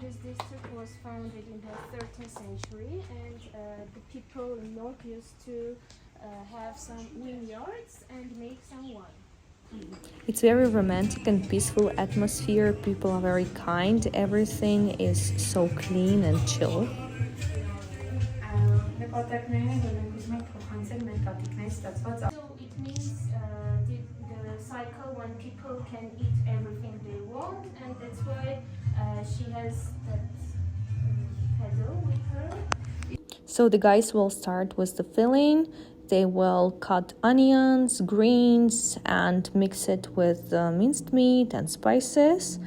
This district was founded in the 13th century, and the people in north used to have some vineyards and make some wine. It's very romantic and peaceful atmosphere. People are very kind. Everything is so clean and chill. So it means the cycle when people can eat everything they want, and that's why she has that pedal with her. So the guys will start with the filling. They will cut onions, greens, and mix it with minced meat and spices.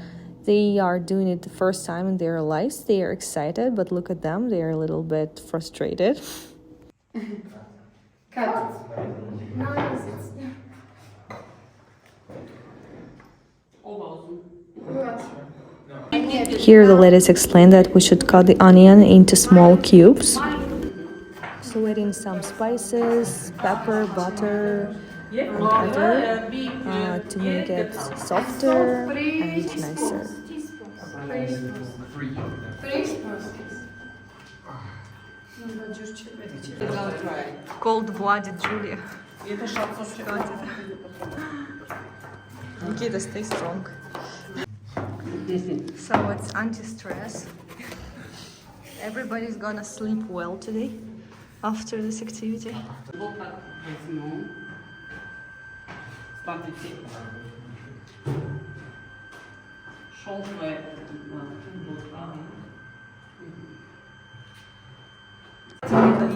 They are doing it the first time in their lives. They are excited, but look at them. They are a little bit frustrated. Cut. No, Here the ladies explain that we should cut the onion into small cubes. So adding some spices, pepper, butter, and other to make it softer and nicer. Cold-blooded Julia. Nikita, stay strong. So it's anti-stress. Everybody's gonna sleep well today after this activity.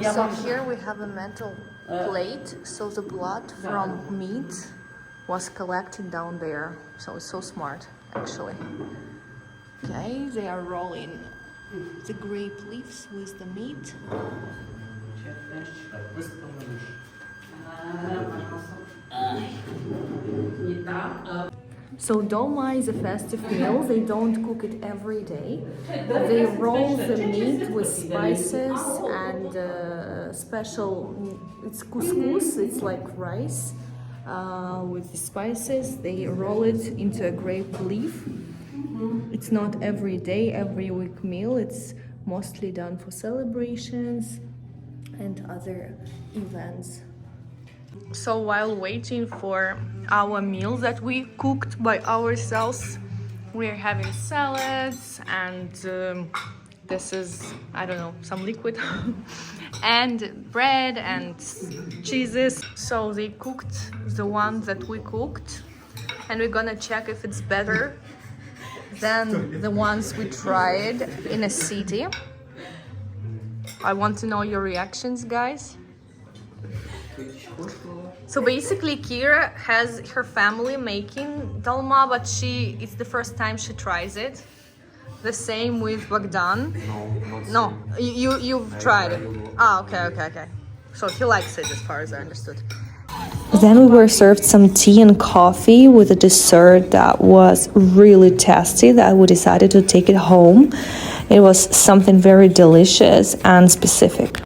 So here we have a metal plate, so the blood from meat was collected down there. So it's so smart, actually. Okay, they are rolling the grape leaves with the meat. So dolma is a festive meal. They don't cook it every day. They roll the meat with spices and special, it's couscous, it's like rice with the spices. They roll it into a grape leaf. It's not every day, every week meal. It's mostly done for celebrations and other events. So while waiting for our meal that we cooked by ourselves, we're having salads and this is, I don't know, some liquid and bread and cheeses. So they cooked the ones that we cooked and we're gonna check if it's better than the ones we tried in a city. I want to know your reactions, guys. So basically Kira has her family making dolma, but it's the first time she tries it. The same with Bogdan. No, you've tried it. Ah, okay. So he likes it as far as I understood. Then we were served some tea and coffee with a dessert that was really tasty that we decided to take it home. It was something very delicious and specific.